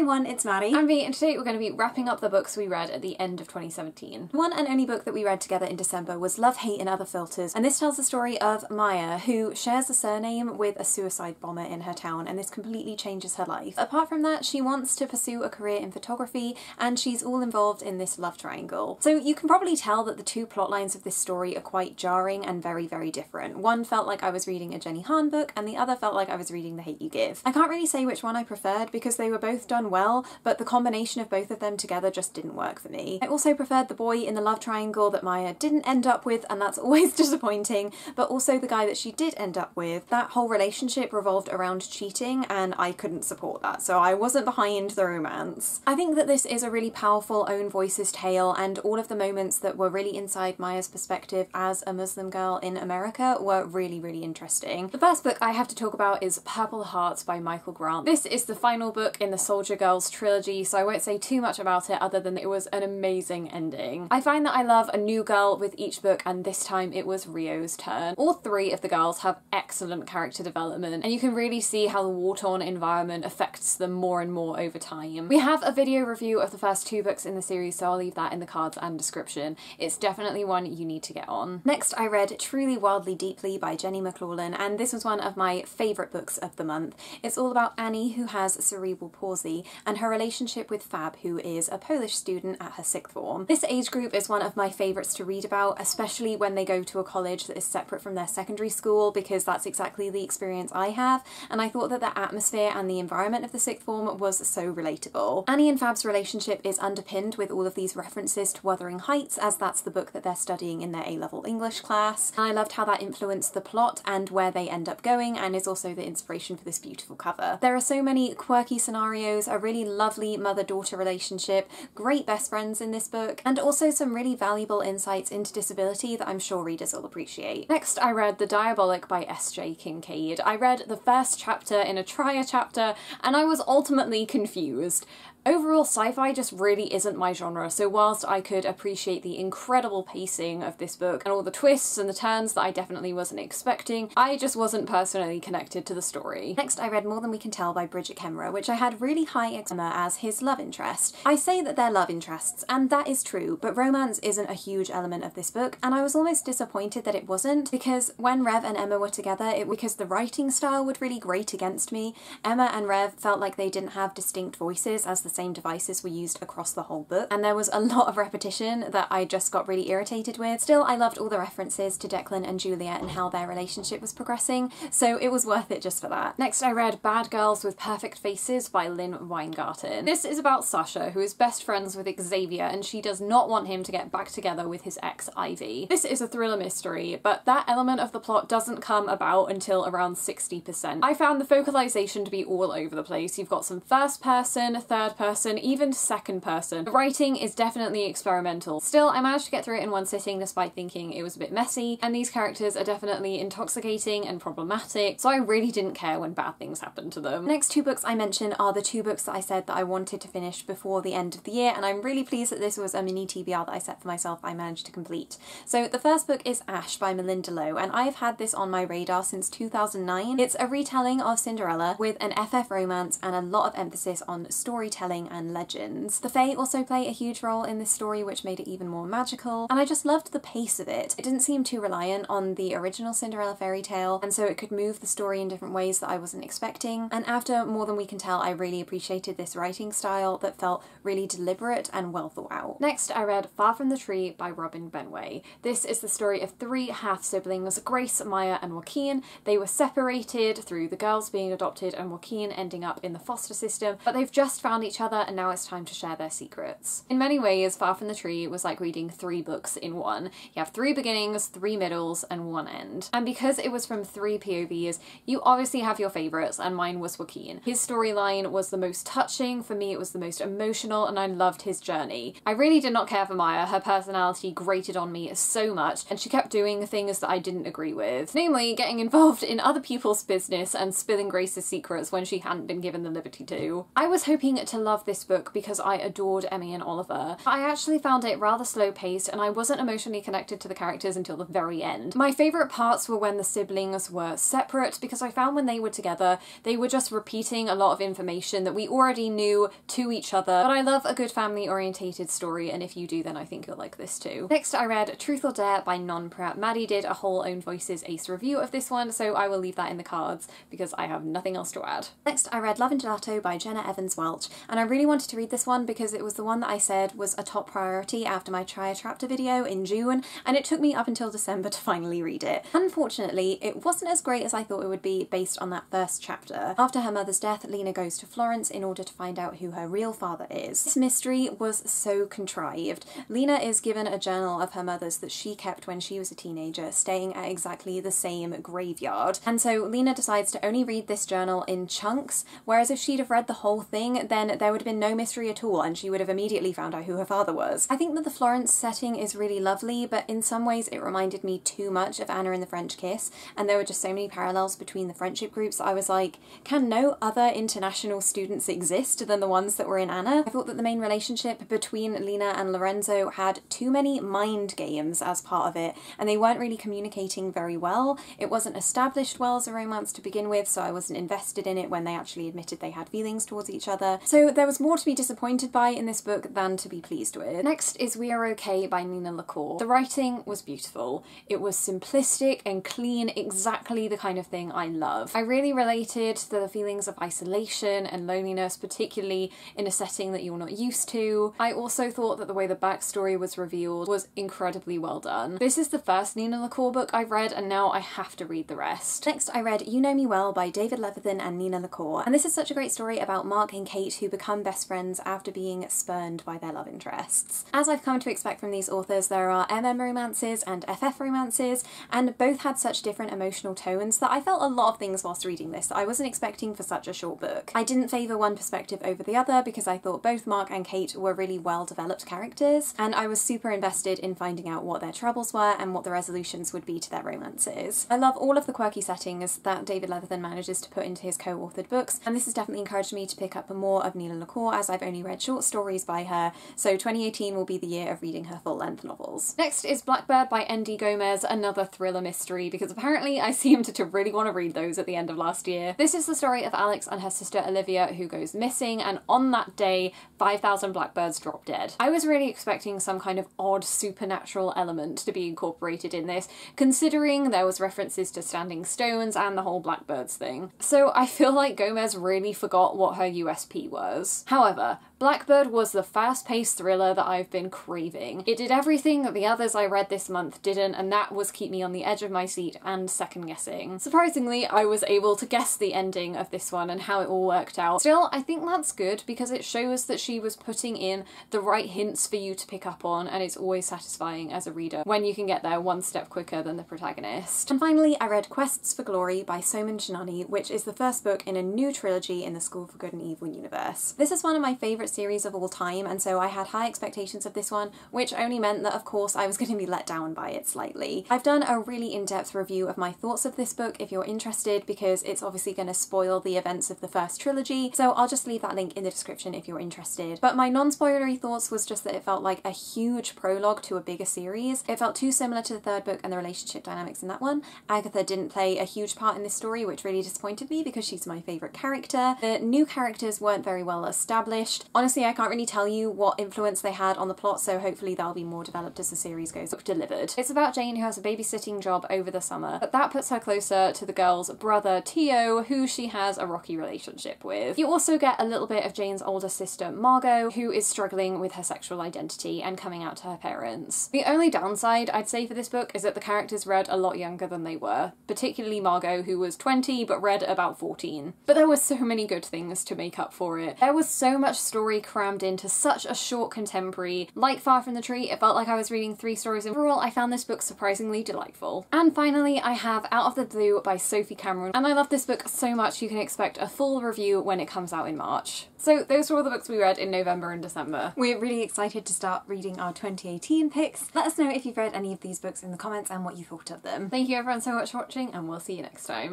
everyone, it's Maddie. I'm V, and today we're going to be wrapping up the books we read at the end of 2017. The one and only book that we read together in December was Love, Hate and Other Filters, and this tells the story of Maya, who shares a surname with a suicide bomber in her town, and this completely changes her life. Apart from that, she wants to pursue a career in photography, and she's all involved in this love triangle. So you can probably tell that the two plot lines of this story are quite jarring and very, very different. One felt like I was reading a Jenny Han book, and the other felt like I was reading The Hate U Give. I can't really say which one I preferred because they were both done well, but the combination of both of them together just didn't work for me. I also preferred the boy in the love triangle that Maya didn't end up with, and that's always disappointing, but also the guy that she did end up with. That whole relationship revolved around cheating, and I couldn't support that, so I wasn't behind the romance. I think that this is a really powerful own voices tale, and all of the moments that were really inside Maya's perspective as a Muslim girl in America were really, really interesting. The first book I have to talk about is Purple Hearts by Michael Grant. This is the final book in the Soldier Girls trilogy, so I won't say too much about it other than it was an amazing ending. I find that I love a new girl with each book, and this time it was Rio's turn. All three of the girls have excellent character development, and you can really see how the war-torn environment affects them more and more over time. We have a video review of the first two books in the series, so I'll leave that in the cards and description. It's definitely one you need to get on. Next, I read Truly Wildly Deeply by Jenny McLaughlin, and this was one of my favourite books of the month. It's all about Annie, who has cerebral palsy, and her relationship with Fab, who is a Polish student at her sixth form. This age group is one of my favourites to read about, especially when they go to a college that is separate from their secondary school, because that's exactly the experience I have, and I thought that the atmosphere and the environment of the sixth form was so relatable. Annie and Fab's relationship is underpinned with all of these references to Wuthering Heights, as that's the book that they're studying in their A-level English class, and I loved how that influenced the plot and where they end up going, and is also the inspiration for this beautiful cover. There are so many quirky scenarios, a really lovely mother-daughter relationship, great best friends in this book, and also some really valuable insights into disability that I'm sure readers will appreciate. Next, I read The Diabolic by S.J. Kincaid. I read the first chapter in a trier chapter, and I was ultimately confused. Overall, sci-fi just really isn't my genre, so whilst I could appreciate the incredible pacing of this book and all the twists and the turns that I definitely wasn't expecting, I just wasn't personally connected to the story. Next, I read More Than We Can Tell by Bridget Kemmerer, which I had really high Emma as his love interest. I say that they're love interests, and that is true, but romance isn't a huge element of this book, and I was almost disappointed that it wasn't, because when Rev and Emma were together, it was because the writing style would really grate against me. Emma and Rev felt like they didn't have distinct voices, as the same devices were used across the whole book, and there was a lot of repetition that I just got really irritated with. Still, I loved all the references to Declan and Juliet and how their relationship was progressing, so it was worth it just for that. Next, I read Bad Girls with Perfect Faces by Lynn Weingarten. This is about Sasha, who is best friends with Xavier, and she does not want him to get back together with his ex Ivy. This is a thriller mystery, but that element of the plot doesn't come about until around 60%. I found the focalization to be all over the place. You've got some first person, third person, even second person. The writing is definitely experimental. Still, I managed to get through it in one sitting despite thinking it was a bit messy, and these characters are definitely intoxicating and problematic, so I really didn't care when bad things happened to them. The next two books I mention are the two books that I said that I wanted to finish before the end of the year, and I'm really pleased that this was a mini TBR that I set for myself I managed to complete. So the first book is Ash by Melinda Lowe, and I've had this on my radar since 2009. It's a retelling of Cinderella with an FF romance and a lot of emphasis on storytelling and legends. The Fae also play a huge role in this story, which made it even more magical, and I just loved the pace of it. It didn't seem too reliant on the original Cinderella fairy tale, and so it could move the story in different ways that I wasn't expecting, and after More Than We Can Tell, I really appreciated this writing style that felt really deliberate and well thought out. Next, I read Far From the Tree by Robin Benway. This is the story of three half-siblings, Grace, Maya and Joaquin. They were separated through the girls being adopted and Joaquin ending up in the foster system, but they've just found each other, and now it's time to share their secrets. In many ways, Far From the Tree was like reading three books in one. You have three beginnings, three middles, and one end. And because it was from three POVs, you obviously have your favourites, and mine was Joaquin. His storyline was the most touching, for me it was the most emotional, and I loved his journey. I really did not care for Maya. Her personality grated on me so much, and she kept doing things that I didn't agree with. Namely, getting involved in other people's business and spilling Grace's secrets when she hadn't been given the liberty to. I was hoping to love this book because I adored Emmy and Oliver. I actually found it rather slow-paced, and I wasn't emotionally connected to the characters until the very end. My favourite parts were when the siblings were separate, because I found when they were together, they were just repeating a lot of information that we already knew to each other, but I love a good family orientated story, and if you do then I think you'll like this too. Next I read Truth or Dare by Non-Prep. Maddie did a whole Own Voices Ace review of this one, so I will leave that in the cards because I have nothing else to add. Next I read Love and Gelato by Jenna Evans Welch, and I really wanted to read this one because it was the one that I said was a top priority after my Try Attractor video in June, and it took me up until December to finally read it. Unfortunately, it wasn't as great as I thought it would be based on that first chapter. After her mother's death, Lena goes to Florence in order to find out who her real father is. This mystery was so contrived. Lena is given a journal of her mother's that she kept when she was a teenager, staying at exactly the same graveyard. And so Lena decides to only read this journal in chunks, whereas if she'd have read the whole thing, then there would have been no mystery at all and she would have immediately found out who her father was. I think that the Florence setting is really lovely, but in some ways it reminded me too much of Anna and the French Kiss, and there were just so many parallels between the friendship groups that I was like, can no other international students exist than the ones that were in Anna? I thought that the main relationship between Lena and Lorenzo had too many mind games as part of it, and they weren't really communicating very well. It wasn't established well as a romance to begin with, so I wasn't invested in it when they actually admitted they had feelings towards each other. So there was more to be disappointed by in this book than to be pleased with. Next is We Are Okay by Nina LaCour. The writing was beautiful. It was simplistic and clean, exactly the kind of thing I love. I really related to the feelings of isolation and loneliness, particularly in a setting that you're not used to. I also thought that the way the backstory was revealed was incredibly well done. This is the first Nina LaCour book I've read, and now I have to read the rest. Next I read You Know Me Well by David Levithan and Nina LaCour, and this is such a great story about Mark and Kate who become best friends after being spurned by their love interests. As I've come to expect from these authors, there are romances and FF romances, and both had such different emotional tones that I felt a lot of things whilst reading this that I wasn't expecting for such a short book. I didn't favour one perspective over the other because I thought both Mark and Kate were really well developed characters, and I was super invested in finding out what their troubles were and what the resolutions would be to their romances. I love all of the quirky settings that David Levithan manages to put into his co-authored books, and this has definitely encouraged me to pick up more of Nina LaCour as I've only read short stories by her, so 2018 will be the year of reading her full-length novels. Next is Blackbird by N.D. Gomez, another thriller mystery, because apparently I seemed to really want to read those at the end of last year. This is the story of Alex and her sister Olivia who goes missing, and on that day 5,000 blackbirds drop dead. I was really expecting some kind of odd supernatural element to be incorporated in this, considering there was references to standing stones and the whole blackbirds thing. So I feel like Gomez really forgot what her USP was. However, Blackbird was the fast-paced thriller that I've been craving. It did everything that the others I read this month didn't, and that was keep me on the edge of my seat and second-guessing. Surprisingly, I was able to guess the ending of this one and how it all worked out. Still, I think that's good because it shows that she was putting in the right hints for you to pick up on, and it's always satisfying as a reader when you can get there one step quicker than the protagonist. And finally, I read Quests for Glory by Soman Shinani, which is the first book in a new trilogy in the School for Good and Evil universe. This is one of my favourite series of all time, and so I had high expectations of this one, which only meant that of course I was going to be let down by it slightly. I've done a really in-depth review of my thoughts of this book if you're interested, because it's obviously going to spoil the events of the first trilogy, so I'll just leave that link in the description if you're interested. But my non-spoilery thoughts was just that it felt like a huge prologue to a bigger series. It felt too similar to the third book and the relationship dynamics in that one. Agatha didn't play a huge part in this story, which really disappointed me because she's my favourite character. The new characters weren't very well established. Honestly, I can't really tell you what influence they had on the plot, so hopefully they'll be more developed as the series goes. Book delivered. It's about Jane who has a babysitting job over the summer, but that puts her closer to the girl's brother Theo, who she has a rocky relationship with. You also get a little bit of Jane's older sister Margot, who is struggling with her sexual identity and coming out to her parents. The only downside I'd say for this book is that the characters read a lot younger than they were, particularly Margot, who was 20 but read about 14. But there were so many good things to make up for it. There was so much story crammed into such a short contemporary. Like Far From the Tree, it felt like I was reading 3 stories. Overall, I found this book surprisingly delightful. And finally, I have Out of the Blue by Sophie Cameron, and I love this book so much you can expect a full review when it comes out in March. So those were all the books we read in November and December. We're really excited to start reading our 2018 picks. Let us know if you've read any of these books in the comments and what you thought of them. Thank you everyone so much for watching, and we'll see you next time.